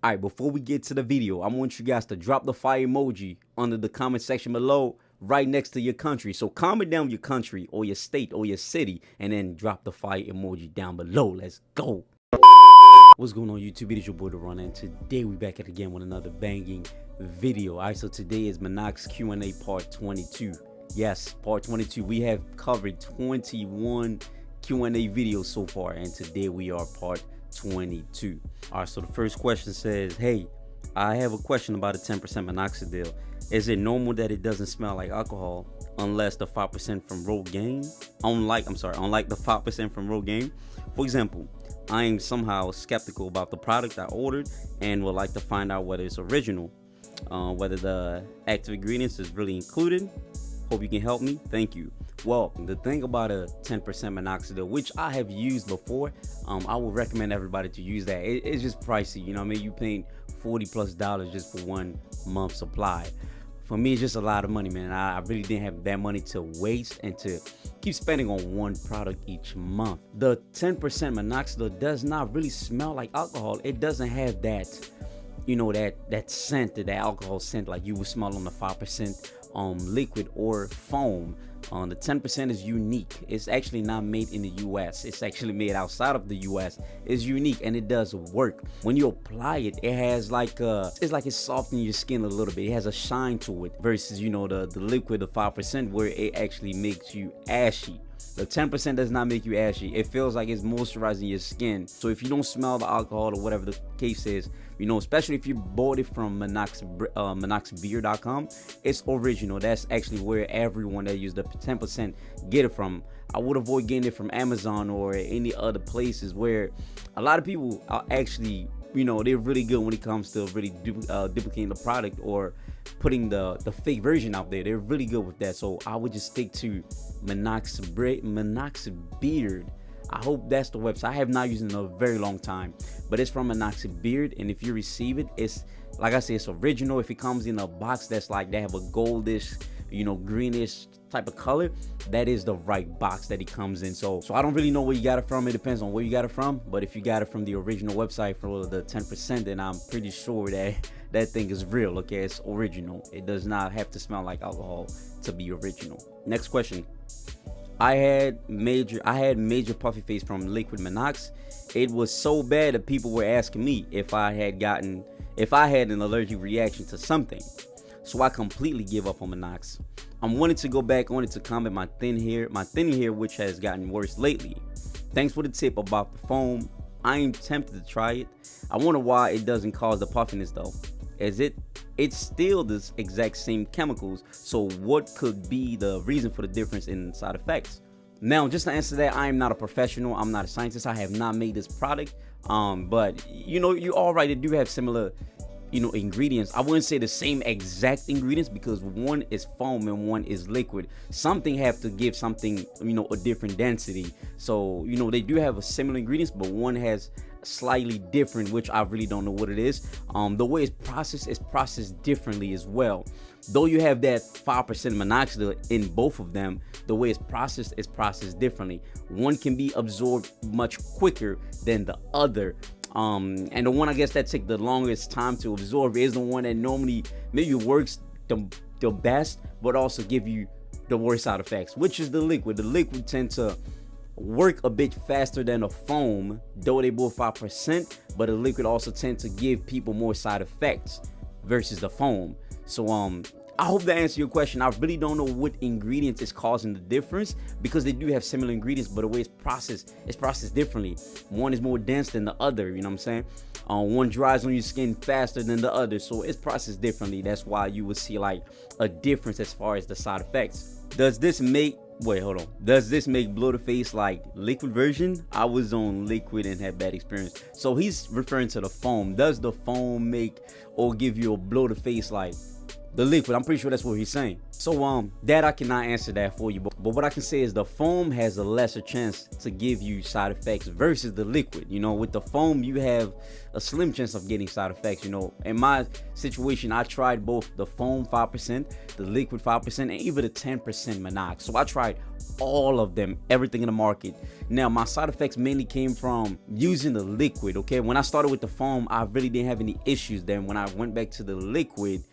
Alright, before we get to the video, I want you guys to drop the fire emoji under the comment section below, right next to your country. So comment down your country or your state or your city, and then drop the fire emoji down below. Let's go. What's going on, YouTube? It is your boy, The Runner, and today we back at it again with another banging video. Alright, so today is Minox Q&A part 22. Yes, part 22. We have covered 21 Q&A videos so far, and today we are part 22. All right, so the first question says, hey, I have a question about a 10% minoxidil. Is it normal that it doesn't smell like alcohol unless the 5% from Rogaine? Unlike the 5% from Rogaine. For example, I am somehow skeptical about the product I ordered and would like to find out whether it's original, whether the active ingredients is really included. Hope you can help me. Thank you. Well, the thing about a 10% minoxidil, which I have used before, I would recommend everybody to use that. It's just pricey, you know what I mean? You paying $40+ just for 1 month supply. For me, it's just a lot of money, man. I really didn't have that money to waste and to keep spending on one product each month. The 10% minoxidil does not really smell like alcohol. It doesn't have that, you know, that scent, that alcohol scent like you would smell on the 5% liquid or foam. The 10% is unique. It's actually not made in the US. It's actually made outside of the US. It's unique and it does work. When you apply it, it has like it's like it's softening your skin a little bit. It has a shine to it versus, you know, the liquid, the 5%, where it actually makes you ashy. The 10% does not make you ashy. It feels like it's moisturizing your skin. So if you don't smell the alcohol or whatever the case is, you know, especially if you bought it from Minoxidil.com, it's original. That's actually where everyone that used the 10% get it from. I would avoid getting it from Amazon or any other places where a lot of people are actually, you know, they're really good when it comes to really duplicating the product or putting the fake version out there. They're really good with that. So I would just stick to Minoxidil. I hope that's the website. I have not used it in a very long time, but it's from Minoxidil. And if you receive it, it's like I said, it's original. If it comes in a box that's like they have a goldish, you know, greenish type of color, that is the right box that it comes in. So I don't really know where you got it from. It depends on where you got it from, but if you got it from the original website for the 10%, then I'm pretty sure that that thing is real. Okay, it's original. It does not have to smell like alcohol to be original. Next question. I had major puffy face from liquid Minox. It was so bad that people were asking me if I had an allergic reaction to something. So I completely give up on Minox. I'm wanting to go back on it to combat my thinning hair, which has gotten worse lately. Thanks for the tip about the foam. I am tempted to try it. I wonder why it doesn't cause the puffiness though. It's still the exact same chemicals, so what could be the reason for the difference in side effects? Now, just to answer that, I am not a professional. I'm not a scientist. I have not made this product, but you know, you're all right. They do have similar, you know, ingredients. I wouldn't say the same exact ingredients because one is foam and one is liquid. Something have to give something, you know, a different density. So, you know, they do have a similar ingredients, but one has slightly different, which I really don't know what it is. The way it's processed differently as well. Though you have that 5% minoxidil in both of them, the way it's processed differently. One can be absorbed much quicker than the other. And the one I guess that takes the longest time to absorb is the one that normally maybe works the best, but also give you the worst side effects, which is the liquid. The liquid tends to work a bit faster than a foam, though they both 5%, but the liquid also tends to give people more side effects versus the foam. So I hope that answers your question. I really don't know what ingredients is causing the difference because they do have similar ingredients, but the way it's processed differently. One is more dense than the other, you know what I'm saying? One dries on your skin faster than the other, so it's processed differently. That's why you will see like a difference as far as the side effects. Does this make blow the face like liquid version? I was on liquid and had bad experience. So he's referring to the foam. Does the foam make or give you a blow the face like The liquid, I'm pretty sure that's what he's saying. So that I cannot answer that for you, but what I can say is the foam has a lesser chance to give you side effects versus the liquid. You know, with the foam you have a slim chance of getting side effects. You know, in my situation, I tried both the foam 5%, the liquid 5%, and even the 10% Minox. So I tried all of them, everything in the market. Now my side effects mainly came from using the liquid. Okay, when I started with the foam, I really didn't have any issues. Then when I went back to the liquid,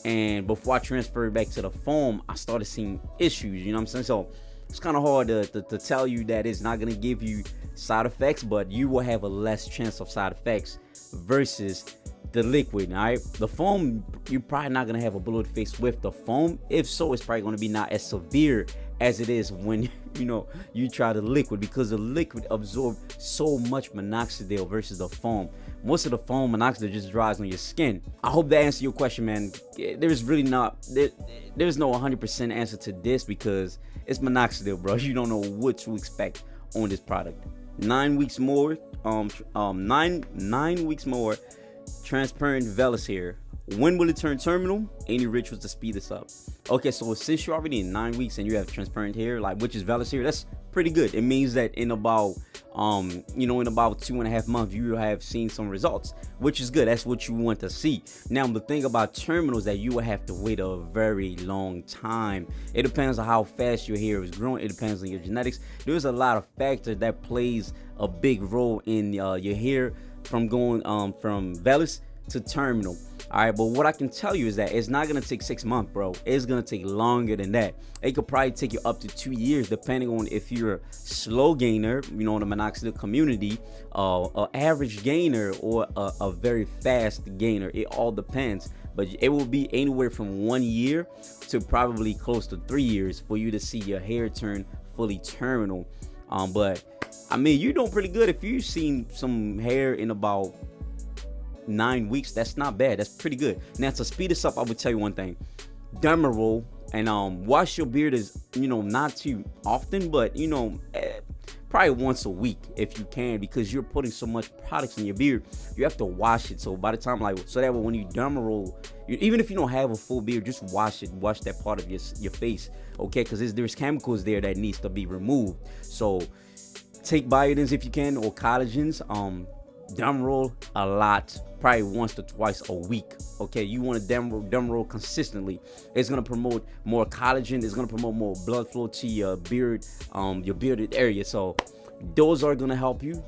and before I transferred back to the foam, I started seeing issues. You know what I'm saying? So it's kind of hard to tell you that it's not gonna give you side effects, but you will have a less chance of side effects versus the liquid. All right, the foam, you're probably not gonna have a bullet face with the foam. If so, it's probably gonna be not as severe as it is when you try the liquid, because the liquid absorbs so much minoxidil versus the foam. Most of the foam minoxidil just dries on your skin. I hope that answers your question, man. There's really there's no 100% answer to this because it's minoxidil, bro. You don't know what to expect on this product. 9 weeks more, 9 weeks more, transparent vellus hair. When will it turn terminal? Any rituals to speed this up? Okay, so since you're already in 9 weeks and you have transparent hair, like which is vellus hair, that's pretty good. It means that in about in about 2.5 months you have seen some results, which is good. That's what you want to see. Now the thing about terminal is that you will have to wait a very long time. It depends on how fast your hair is growing. It depends on your genetics. There's a lot of factors that plays a big role in your hair from going from vellus to terminal. All right, but what I can tell you is that it's not gonna take 6 months, bro. It's gonna take longer than that. It could probably take you up to 2 years, depending on if you're a slow gainer, in the minoxidil community, an average gainer, or a very fast gainer. It all depends, but it will be anywhere from 1 year to probably close to 3 years for you to see your hair turn fully terminal. But I mean, you're doing pretty good if you've seen some hair in about 9 weeks. That's not bad. That's pretty good. Now to speed this up, I would tell you one thing: derma roll and wash your beard is not too often, but probably once a week if you can, because you're putting so much products in your beard. You have to wash it. So by the time so that way when you derma roll, even if you don't have a full beard, just wash it. Wash that part of your face, okay? Because there's chemicals there that needs to be removed. So take biotins if you can, or collagens. Derma roll a lot, probably once to twice a week. Okay, you want to derma roll consistently. It's gonna promote more collagen. It's gonna promote more blood flow to your beard, your bearded area. So those are gonna help you.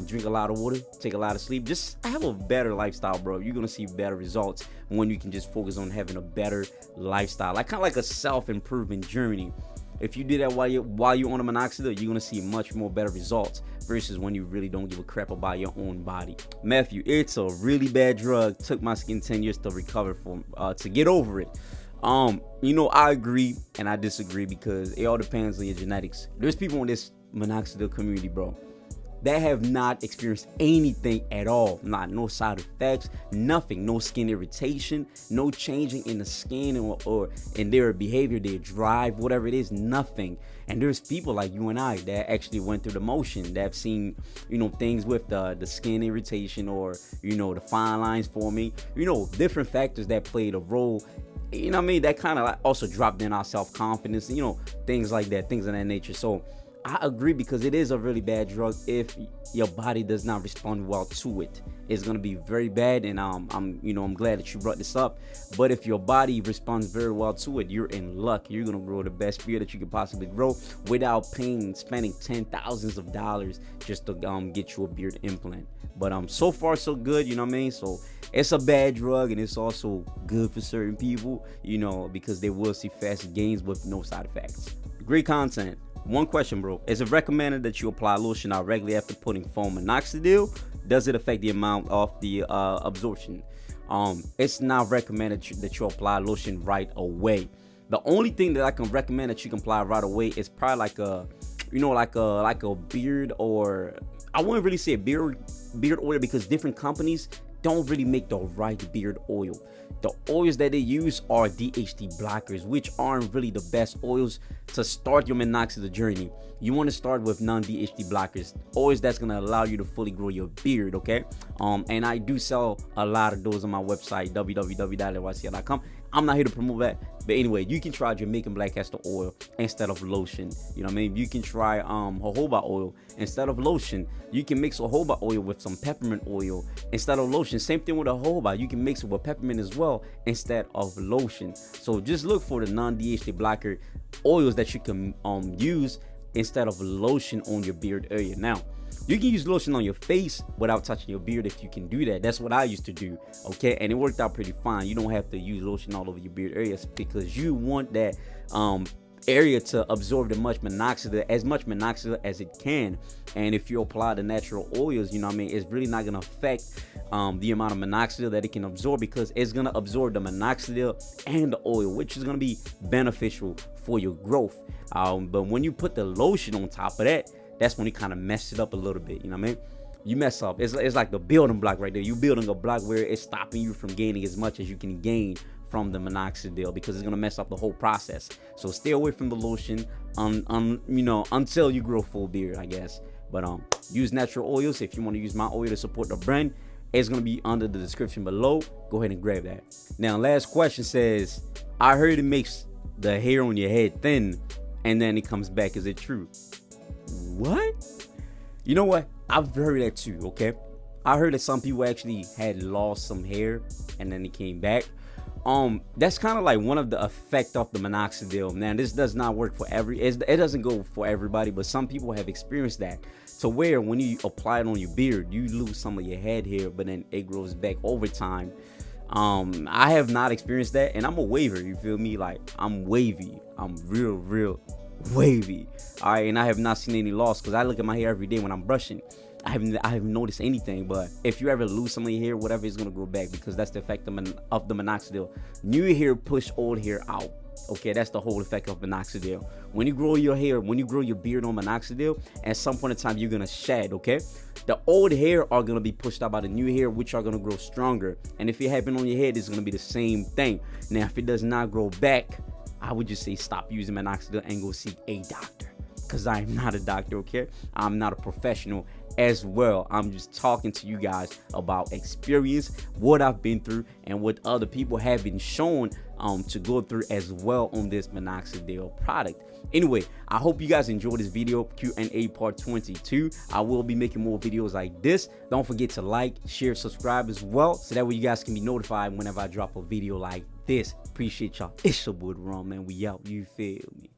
Drink a lot of water, take a lot of sleep. Just have a better lifestyle, bro. You're gonna see better results when you can just focus on having a better lifestyle, like kind of like a self-improvement journey. If you do that while you're on a minoxidil, you're gonna see much more better results versus when you really don't give a crap about your own body. Matthew, it's a really bad drug. Took my skin 10 years to recover from, to get over it. I agree and I disagree because it all depends on your genetics. There's people in this minoxidil community, bro, that have not experienced anything at all. No side effects, nothing, no skin irritation, no changing in the skin or in their behavior, their drive, whatever it is, nothing. And there's people like you and I that actually went through the motion, that have seen, things with the skin irritation or, the fine lines forming, different factors that played a role. That kind of also dropped in our self-confidence, things like that, things of that nature. So I agree, because it is a really bad drug. If your body does not respond well to it, it's gonna be very bad. And I'm glad that you brought this up. But if your body responds very well to it, you're in luck. You're gonna grow the best beard that you could possibly grow without spending $10,000s of dollars just to get you a beard implant. But so far so good, So it's a bad drug, and it's also good for certain people, because they will see fast gains with no side effects. Great content. One question, bro. Is it recommended that you apply lotion out regularly after putting foam minoxidil? Does it affect the amount of the absorption? It's not recommended that you apply lotion right away. The only thing that I can recommend that you can apply right away is probably like a beard, or I wouldn't really say a beard oil, because different companies don't really make the right beard oil. The oils that they use are DHT blockers, which aren't really the best oils to start your minoxidil journey. You want to start with non-DHT blockers, oils that's going to allow you to fully grow your beard, okay? And I do sell a lot of those on my website, www.nycl.com. I'm not here to promote that. But anyway, you can try Jamaican black castor oil instead of lotion. You know what I mean? You can try jojoba oil instead of lotion. You can mix jojoba oil with some peppermint oil instead of lotion. Same thing with jojoba. You can mix it with peppermint as well instead of lotion. So just look for the non-DHA blocker oils that you can use instead of lotion on your beard area. Now, you can use lotion on your face without touching your beard if you can do that. That's what I used to do, okay? And it worked out pretty fine. You don't have to use lotion all over your beard areas because you want that area to absorb as much minoxidil as it can. And if you apply the natural oils, you know what I mean, it's really not going to affect the amount of minoxidil that it can absorb, because it's going to absorb the minoxidil and the oil, which is going to be beneficial for your growth. But when you put the lotion on top of that, that's when you kind of mess it up a little bit. You know what I mean? You mess up. It's like the building block right there. You're building a block where it's stopping you from gaining as much as you can gain from the minoxidil, because it's gonna mess up the whole process. So stay away from the lotion until you grow full beard, I guess. But use natural oils. If you want to use my oil to support the brand, it's gonna be under the description below. Go ahead and grab that. Now, last question says, I heard it makes the hair on your head thin and then it comes back. Is it true? What? You know what? I've heard that too, okay? I heard that some people actually had lost some hair and then it came back. That's kind of like one of the effect of the minoxidil. Now, this does not work for it doesn't go for everybody, but some people have experienced that, to where when you apply it on your beard, you lose some of your head hair, but then it grows back over time. I have not experienced that, and I'm a waver, you feel me? Like, I'm wavy. I'm real wavy. All right, and I have not seen any loss, because I look at my hair every day when I'm brushing. I haven't noticed anything. But if you ever lose some of your hair, whatever, is gonna grow back, because that's the effect of the minoxidil. New hair push old hair out. Okay, that's the whole effect of minoxidil. When you grow your hair, when you grow your beard on minoxidil, at some point in time you're gonna shed. Okay, the old hair are gonna be pushed out by the new hair, which are gonna grow stronger. And if it happened on your head, it's gonna be the same thing. Now, if it does not grow back, I would just say stop using minoxidil and go seek a doctor, because I am not a doctor, okay? I'm not a professional as well. I'm just talking to you guys about experience, what I've been through, and what other people have been shown to go through as well on this minoxidil product. Anyway, I hope you guys enjoyed this video, Q&A part 22. I will be making more videos like this. Don't forget to like, share, subscribe as well, so that way you guys can be notified whenever I drop a video like this. Appreciate y'all. It's your boy Ron, man. We out. You feel me?